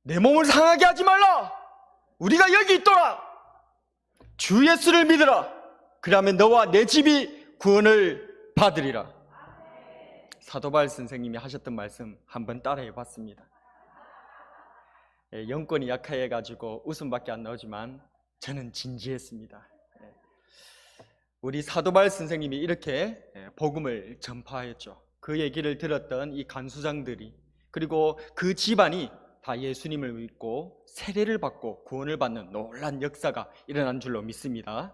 내 몸을 상하게 하지 말라. 우리가 여기 있도라. 주 예수를 믿으라. 그러면 너와 내 집이 구원을 받으리라. 사도 바울 선생님이 하셨던 말씀 한번 따라해 봤습니다. 영권이 약해가지고 웃음밖에 안 나오지만 저는 진지했습니다. 우리 사도 바울 선생님이 이렇게 복음을 전파했죠. 그 얘기를 들었던 이 간수장들이, 그리고 그 집안이 다 예수님을 믿고 세례를 받고 구원을 받는 놀라운 역사가 일어난 줄로 믿습니다.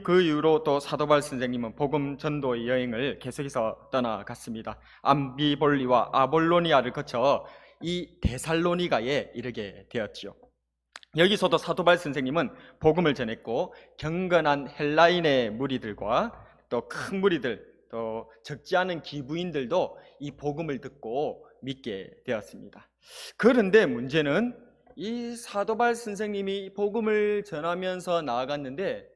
그 이후로 또 사도 바울 선생님은 복음 전도의 여행을 계속해서 떠나갔습니다. 암비볼리와 아볼로니아를 거쳐 이 데살로니가에 이르게 되었죠. 여기서도 사도 바울 선생님은 복음을 전했고, 경건한 헬라인의 무리들과 또 큰 무리들, 또 적지 않은 기부인들도 이 복음을 듣고 믿게 되었습니다. 그런데 문제는 이 사도 바울 선생님이 복음을 전하면서 나아갔는데,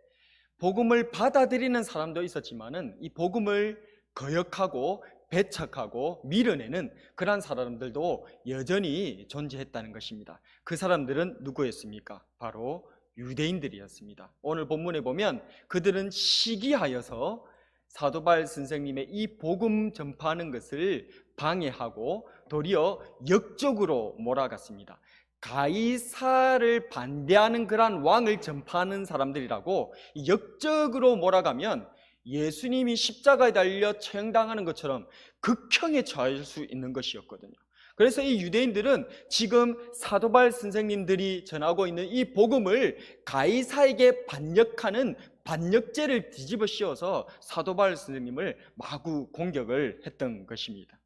복음을 받아들이는 사람도 있었지만은 이 복음을 거역하고 배척하고 밀어내는 그런 사람들도 여전히 존재했다는 것입니다. 그 사람들은 누구였습니까? 바로 유대인들이었습니다. 오늘 본문에 보면 그들은 시기하여서 사도 바울 선생님의 이 복음 전파하는 것을 방해하고 도리어 역적으로 몰아갔습니다. 가이사를 반대하는 그러한 왕을 전파하는 사람들이라고 역적으로 몰아가면 예수님이 십자가에 달려 처형당하는 것처럼 극형에 처할 수 있는 것이었거든요. 그래서 이 유대인들은 지금 사도 바울 선생님들이 전하고 있는 이 복음을 가이사에게 반역하는 반역죄를 뒤집어 씌워서 사도 바울 선생님을 마구 공격을 했던 것입니다.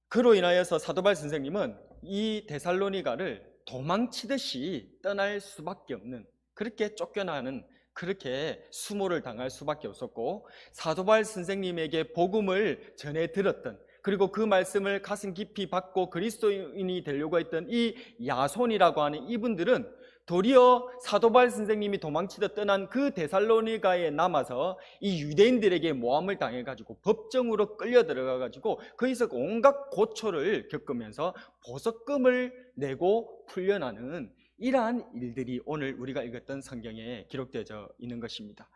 그로 인하여서 사도 바울 선생님은 이 데살로니가를 도망치듯이 떠날 수밖에 없는, 그렇게 쫓겨나는, 그렇게 수모를 당할 수밖에 없었고, 사도 바울 선생님에게 복음을 전해 들었던, 그리고 그 말씀을 가슴 깊이 받고 그리스도인이 되려고 했던 이 야손이라고 하는 이분들은 도리어 사도 바울 선생님이 도망치듯 떠난 그 데살로니가에 남아서 이 유대인들에게 모함을 당해가지고 법정으로 끌려 들어가가지고 거기서 온갖 고초를 겪으면서 보석금을 내고 풀려나는 이러한 일들이 오늘 우리가 읽었던 성경에 기록되어 있는 것입니다.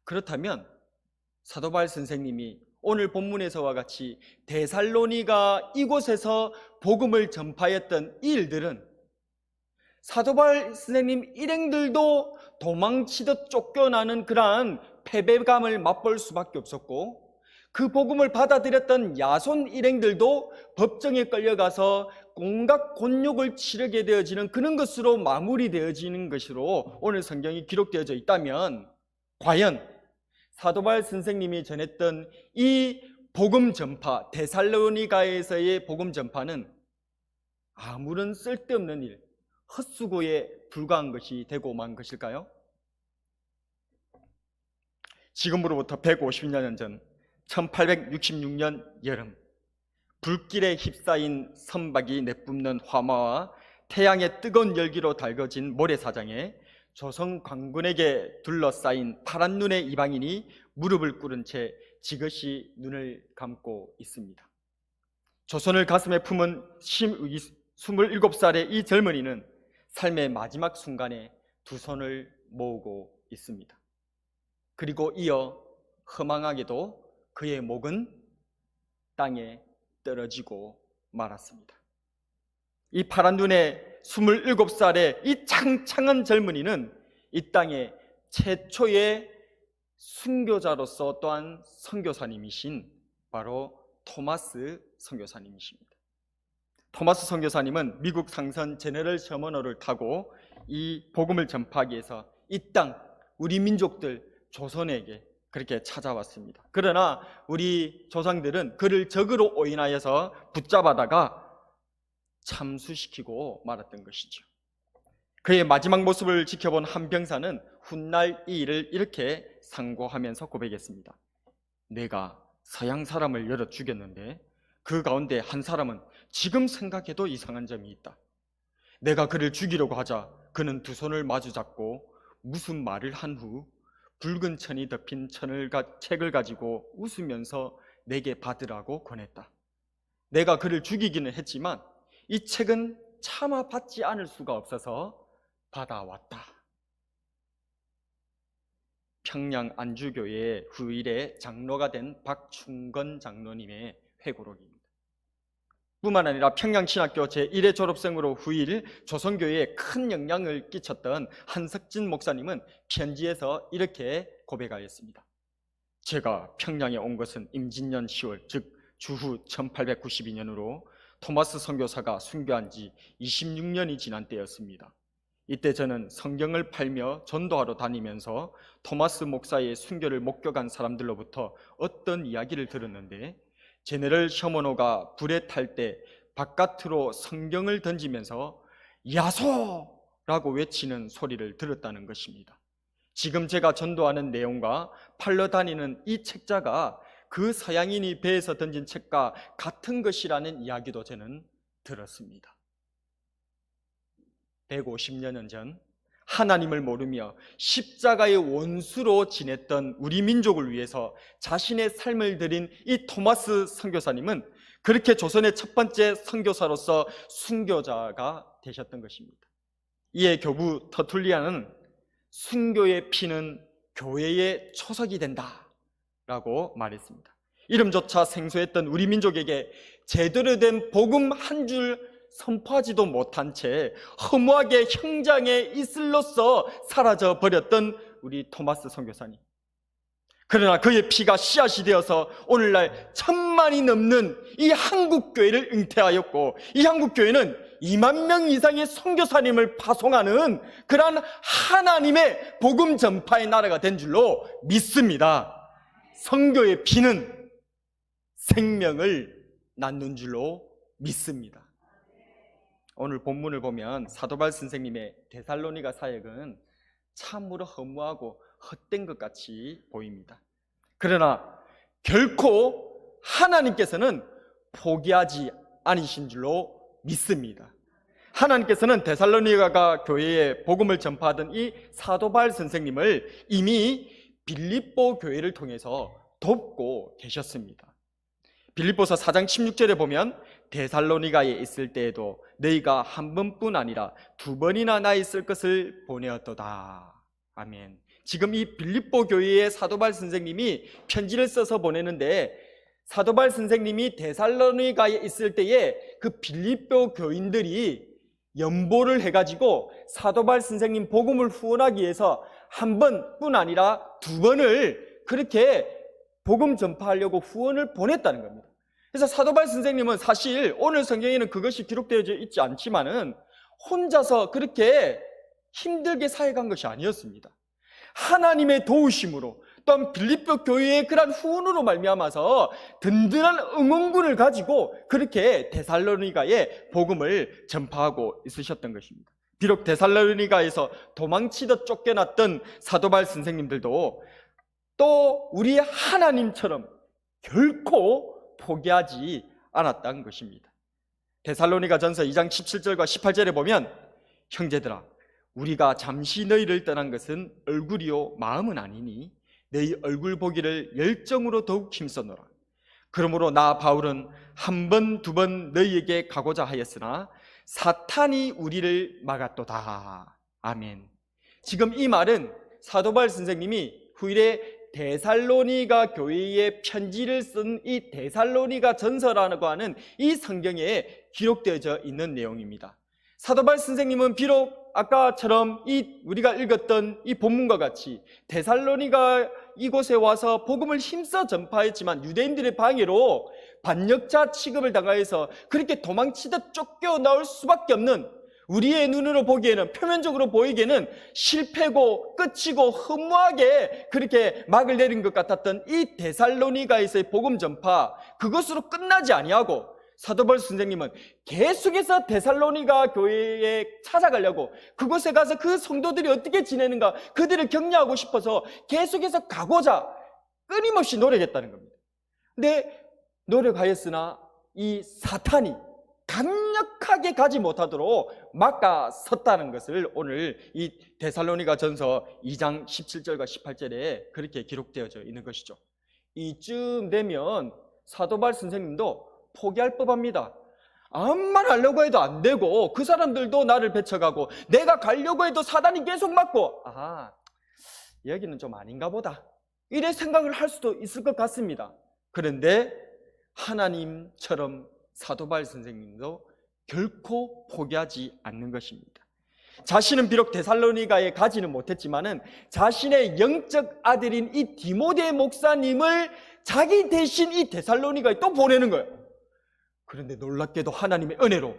그렇다면 사도 바울 선생님이 오늘 본문에서와 같이 데살로니가 이곳에서 복음을 전파했던 이 일들은 사도 바울 선생님 일행들도 도망치듯 쫓겨나는 그러한 패배감을 맛볼 수밖에 없었고, 그 복음을 받아들였던 야손 일행들도 법정에 끌려가서 온갖 곤욕을 치르게 되어지는 그런 것으로 마무리되어지는 것으로 오늘 성경이 기록되어져 있다면, 과연 사도 바울 선생님이 전했던 이 복음 전파, 데살로니가에서의 복음 전파는 아무런 쓸데없는 일, 헛수고에 불과한 것이 되고 만 것일까요? 지금으로부터 150년 전 1866년 여름, 불길에 휩싸인 선박이 내뿜는 화마와 태양의 뜨거운 열기로 달궈진 모래사장에 조선 관군에게 둘러싸인 파란 눈의 이방인이 무릎을 꿇은 채 지그시 눈을 감고 있습니다. 조선을 가슴에 품은 27살의 이 젊은이는 삶의 마지막 순간에 두 손을 모으고 있습니다. 그리고 이어 허망하게도 그의 목은 땅에 떨어지고 말았습니다. 이 파란 눈의 27살의 이 창창한 젊은이는 이 땅의 최초의 순교자로서 또한 선교사님이신 바로 토마스 선교사님이십니다. 토마스 선교사님은 미국 상선 제너럴 셔머너를 타고 이 복음을 전파하기 위해서 이 땅, 우리 민족들 조선에게 그렇게 찾아왔습니다. 그러나 우리 조상들은 그를 적으로 오인하여서 붙잡아다가 참수시키고 말았던 것이죠. 그의 마지막 모습을 지켜본 한 병사는 훗날 이 일을 이렇게 상고하면서 고백했습니다. 내가 서양 사람을 여러 죽였는데 그 가운데 한 사람은 지금 생각해도 이상한 점이 있다. 내가 그를 죽이려고 하자 그는 두 손을 마주 잡고 무슨 말을 한 후 붉은 천이 덮인 책을 가지고 웃으면서 내게 받으라고 권했다. 내가 그를 죽이기는 했지만 이 책은 차마 받지 않을 수가 없어서 받아왔다. 평양 안주교회 후일에 장로가 된 박충건 장로님의 회고록입니다. 뿐만 아니라 평양신학교 제1회 졸업생으로 후일 조선교회에 큰 영향을 끼쳤던 한석진 목사님은 편지에서 이렇게 고백하였습니다. 제가 평양에 온 것은 임진년 10월, 즉 주후 1892년으로 토마스 선교사가 순교한 지 26년이 지난 때였습니다. 이때 저는 성경을 팔며 전도하러 다니면서 토마스 목사의 순교를 목격한 사람들로부터 어떤 이야기를 들었는데, 제네럴 셔먼호가 불에 탈 때 바깥으로 성경을 던지면서 야소라고 외치는 소리를 들었다는 것입니다. 지금 제가 전도하는 내용과 팔러 다니는 이 책자가 그 서양인이 배에서 던진 책과 같은 것이라는 이야기도 저는 들었습니다. 150년 전 하나님을 모르며 십자가의 원수로 지냈던 우리 민족을 위해서 자신의 삶을 드린 이 토마스 선교사님은 그렇게 조선의 첫 번째 선교사로서 순교자가 되셨던 것입니다. 이에 교부 터툴리안은 순교의 피는 교회의 초석이 된다 라고 말했습니다. 이름조차 생소했던 우리 민족에게 제대로 된 복음 한 줄 선포하지도 못한 채 허무하게 형장에 이슬로써 사라져 버렸던 우리 토마스 선교사님. 그러나 그의 피가 씨앗이 되어서 오늘날 1000만이 넘는 이 한국교회를 잉태하였고, 이 한국교회는 2만 명 이상의 선교사님을 파송하는 그러한 하나님의 복음 전파의 나라가 된 줄로 믿습니다. 선교의 피는 생명을 낳는 줄로 믿습니다. 오늘 본문을 보면 사도 바울 선생님의 데살로니가 사역은 참으로 허무하고 헛된 것 같이 보입니다. 그러나 결코 하나님께서는 포기하지 않으신 줄로 믿습니다. 하나님께서는 데살로니가 교회에 복음을 전파하던 이 사도 바울 선생님을 이미 빌립보 교회를 통해서 돕고 계셨습니다. 빌립보서 4장 16절에 보면 데살로니가에 있을 때에도 너희가 한 번뿐 아니라 2번이나 나 있을 것을 보내었도다. 아멘. 지금 이 빌립보 교회의 사도 바울 선생님이 편지를 써서 보내는데, 사도 바울 선생님이 데살로니가에 있을 때에 그 빌립보 교인들이 연보를 해가지고 사도 바울 선생님 복음을 후원하기 위해서 한 번뿐 아니라 2번을 그렇게 복음 전파하려고 후원을 보냈다는 겁니다. 그래서 사도 바울 선생님은 사실 오늘 성경에는 그것이 기록되어 있지 않지만은 혼자서 그렇게 힘들게 사역한 것이 아니었습니다. 하나님의 도우심으로, 또한 빌립보 교회의 그런 후원으로 말미암아서 든든한 응원군을 가지고 그렇게 데살로니가에 복음을 전파하고 있으셨던 것입니다. 비록 데살로니가에서 도망치듯 쫓겨났던 사도 바울 선생님들도 또 우리 하나님처럼 결코 포기하지 않았다는 것입니다. 데살로니가 전서 2장 17절과 18절에 보면 형제들아, 우리가 잠시 너희를 떠난 것은 얼굴이요 마음은 아니니 너희 얼굴 보기를 열정으로 더욱 힘써노라. 그러므로 나 바울은 한 번, 2번 너희에게 가고자 하였으나 사탄이 우리를 막았도다. 아멘. 지금 이 말은 사도 바울 선생님이 후일에 데살로니가 교회에 편지를 쓴 이 데살로니가 전서라고 하는 이 성경에 기록되어져 있는 내용입니다. 사도 바울 선생님은 비록 아까처럼 우리가 읽었던 이 본문과 같이 데살로니가 이곳에 와서 복음을 힘써 전파했지만 유대인들의 방해로 반역자 취급을 당하여서 그렇게 도망치듯 쫓겨나올 수밖에 없는, 우리의 눈으로 보기에는, 표면적으로 보이기에는 실패고 끝이고 허무하게 그렇게 막을 내린 것 같았던 이 데살로니가에서의 복음 전파, 그것으로 끝나지 아니하고 사도 바울 선생님은 계속해서 데살로니가 교회에 찾아가려고, 그곳에 가서 그 성도들이 어떻게 지내는가 그들을 격려하고 싶어서 계속해서 가고자 끊임없이 노력했다는 겁니다. 근데 노력하였으나 이 사탄이 강력하게 가지 못하도록 막아섰다는 것을 오늘 이 데살로니가 전서 2장 17절과 18절에 그렇게 기록되어져 있는 것이죠. 이쯤 되면 사도 바울 선생님도 포기할 법합니다. 아무 말 하려고 해도 안 되고 그 사람들도 나를 배척하고 내가 가려고 해도 사단이 계속 막고, 아하, 여기는 좀 아닌가 보다, 이래 생각을 할 수도 있을 것 같습니다. 그런데 하나님처럼 사도 바울 선생님도 결코 포기하지 않는 것입니다. 자신은 비록 데살로니가에 가지는 못했지만은 자신의 영적 아들인 이 디모데 목사님을 자기 대신 이 데살로니가에 또 보내는 거예요. 그런데 놀랍게도 하나님의 은혜로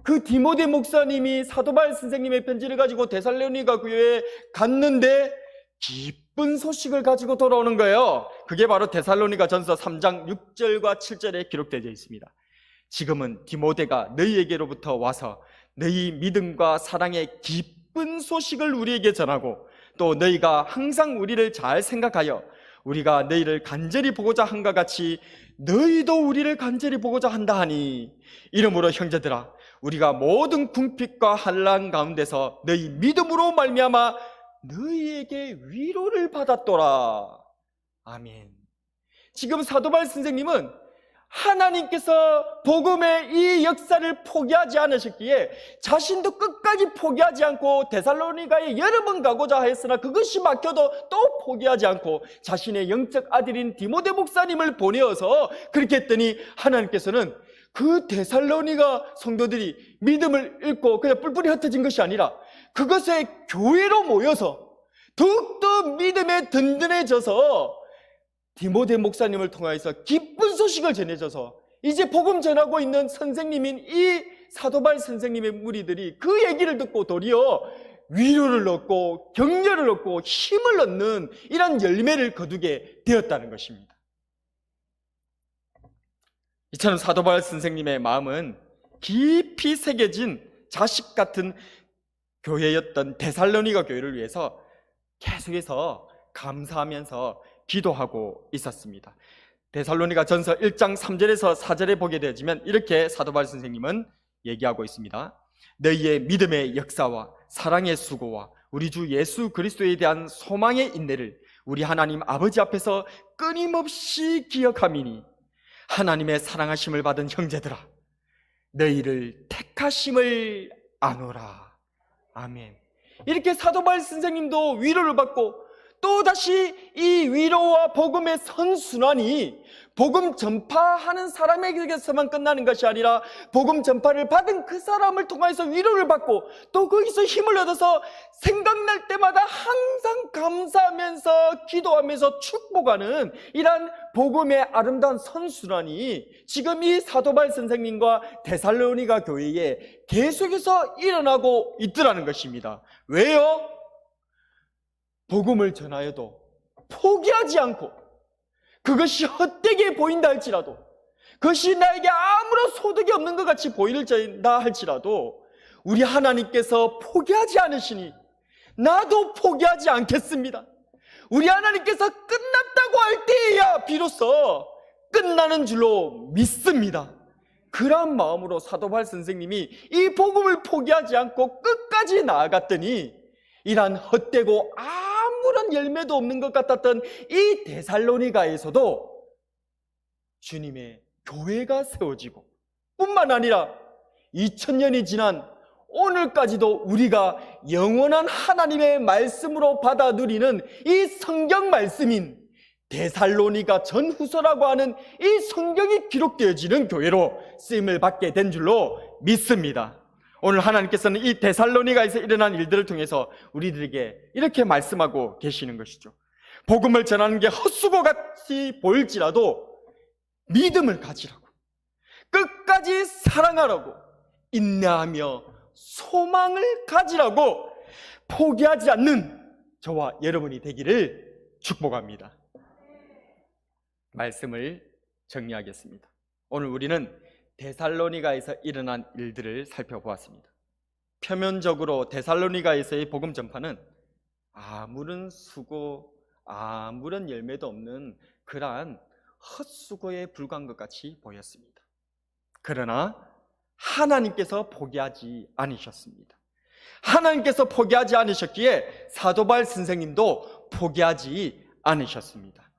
그 디모데 목사님이 사도 바울 선생님의 편지를 가지고 데살로니가 교회에 갔는데 기쁜 소식을 가지고 돌아오는 거예요. 그게 바로 데살로니가 전서 3장 6절과 7절에 기록되어 있습니다. 지금은 디모데가 너희에게로부터 와서 너희 믿음과 사랑의 기쁜 소식을 우리에게 전하고 또 너희가 항상 우리를 잘 생각하여 우리가 너희를 간절히 보고자 한것 같이 너희도 우리를 간절히 보고자 한다 하니, 이러므로 형제들아, 우리가 모든 궁핍과 환난 가운데서 너희 믿음으로 말미암아 너희에게 위로를 받았도라. 아멘. 지금 사도 바울 선생님은 하나님께서 복음의 이 역사를 포기하지 않으셨기에 자신도 끝까지 포기하지 않고 데살로니가에 여러 번 가고자 했으나 그것이 막혀도 또 포기하지 않고 자신의 영적 아들인 디모데 목사님을 보내어서 그렇게 했더니 하나님께서는 그 데살로니가 성도들이 믿음을 잃고 그냥 뿔뿔이 흩어진 것이 아니라 그것의 교회로 모여서 더욱더 믿음에 든든해져서 디모데 목사님을 통하여서 기쁜 소식을 전해줘서 이제 복음 전하고 있는 선생님인 이 사도 바울 선생님의 무리들이 그 얘기를 듣고 도리어 위로를 얻고 격려를 얻고 힘을 얻는 이런 열매를 거두게 되었다는 것입니다. 이처럼 사도 바울 선생님의 마음은 깊이 새겨진 자식 같은 교회였던 데살로니가 교회를 위해서 계속해서 감사하면서 기도하고 있었습니다. 데살로니가 전서 1장 3절에서 4절에 보게 되어지면 이렇게 사도 바울 선생님은 얘기하고 있습니다. 너희의 믿음의 역사와 사랑의 수고와 우리 주 예수 그리스도에 대한 소망의 인내를 우리 하나님 아버지 앞에서 끊임없이 기억함이니 하나님의 사랑하심을 받은 형제들아, 너희를 택하심을 아노라. 아멘. 이렇게 사도 바울 선생님도 위로를 받고 또다시 이 위로와 복음의 선순환이 복음 전파하는 사람에게서만 끝나는 것이 아니라 복음 전파를 받은 그 사람을 통해서 위로를 받고 또 거기서 힘을 얻어서 생각날 때마다 항상 감사하면서 기도하면서 축복하는 이러한 복음의 아름다운 선순환이 지금 이 사도 바울 선생님과 데살로니가 교회에 계속해서 일어나고 있더라는 것입니다. 왜요? 복음을 전하여도 포기하지 않고 그것이 헛되게 보인다 할지라도 그것이 나에게 아무런 소득이 없는 것 같이 보인다 할지라도 우리 하나님께서 포기하지 않으시니 나도 포기하지 않겠습니다. 우리 하나님께서 끝났다고 할 때에야 비로소 끝나는 줄로 믿습니다. 그런 마음으로 사도 바울 선생님이 이 복음을 포기하지 않고 끝까지 나아갔더니 이러한 헛되고 아무런 열매도 없는 것 같았던 이 데살로니가에서도 주님의 교회가 세워지고 뿐만 아니라 2000년이 지난 오늘까지도 우리가 영원한 하나님의 말씀으로 받아 누리는 이 성경 말씀인 데살로니가 전후서라고 하는 이 성경이 기록되어지는 교회로 쓰임을 받게 된 줄로 믿습니다. 오늘 하나님께서는 이 데살로니가에서 일어난 일들을 통해서 우리들에게 이렇게 말씀하고 계시는 것이죠. 복음을 전하는 게 헛수고 같이 보일지라도 믿음을 가지라고, 끝까지 사랑하라고, 인내하며 소망을 가지라고 포기하지 않는 저와 여러분이 되기를 축복합니다. 말씀을 정리하겠습니다. 오늘 우리는 데살로니가에서 일어난 일들을 살펴보았습니다. 표면적으로 데살로니가에서의 복음 전파는 아무런 수고, 아무런 열매도 없는 그러한 헛수고에 불과한 것 같이 보였습니다. 그러나 하나님께서 포기하지 않으셨습니다. 하나님께서 포기하지 않으셨기에 사도 바울 선생님도 포기하지 않으셨습니다.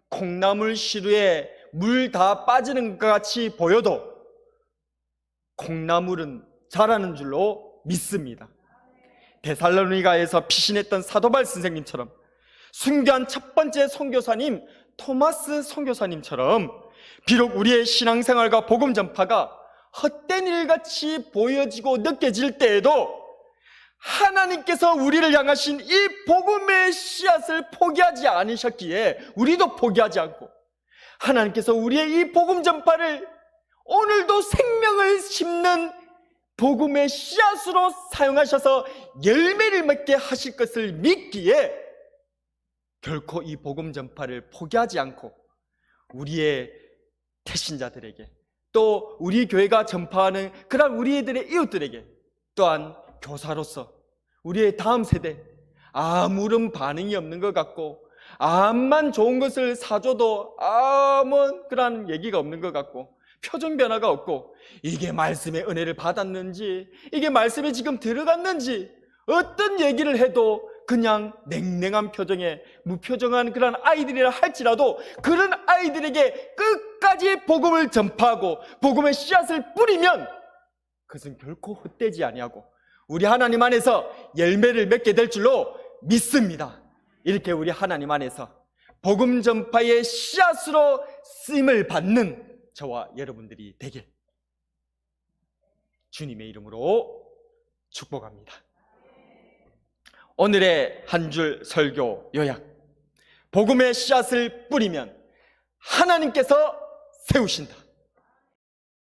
콩나물 시루에 물 다 빠지는 것 같이 보여도 콩나물은 자라는 줄로 믿습니다. 데살로니가에서 피신했던 사도 바울 선생님처럼, 순교한 첫 번째 선교사님 토마스 선교사님처럼, 비록 우리의 신앙생활과 복음 전파가 헛된 일같이 보여지고 느껴질 때에도 하나님께서 우리를 향하신 이 복음의 씨앗을 포기하지 않으셨기에 우리도 포기하지 않고, 하나님께서 우리의 이 복음 전파를 오늘도 생명을 심는 복음의 씨앗으로 사용하셔서 열매를 맺게 하실 것을 믿기에 결코 이 복음 전파를 포기하지 않고 우리의 태신자들에게, 또 우리 교회가 전파하는 그런 우리들의 이웃들에게, 또한 교사로서 우리의 다음 세대, 아무런 반응이 없는 것 같고 암만 좋은 것을 사줘도 아무 그런 얘기가 없는 것 같고 표정 변화가 없고, 이게 말씀의 은혜를 받았는지, 이게 말씀에 지금 들어갔는지, 어떤 얘기를 해도 그냥 냉랭한 표정에 무표정한 그런 아이들이라 할지라도 그런 아이들에게 끝까지 복음을 전파하고 복음의 씨앗을 뿌리면 그것은 결코 헛되지 아니하고 우리 하나님 안에서 열매를 맺게 될 줄로 믿습니다. 이렇게 우리 하나님 안에서 복음 전파의 씨앗으로 쓰임을 받는 저와 여러분들이 되길 주님의 이름으로 축복합니다. 오늘의 한 줄 설교 요약: 복음의 씨앗을 뿌리면 하나님께서 세우신다.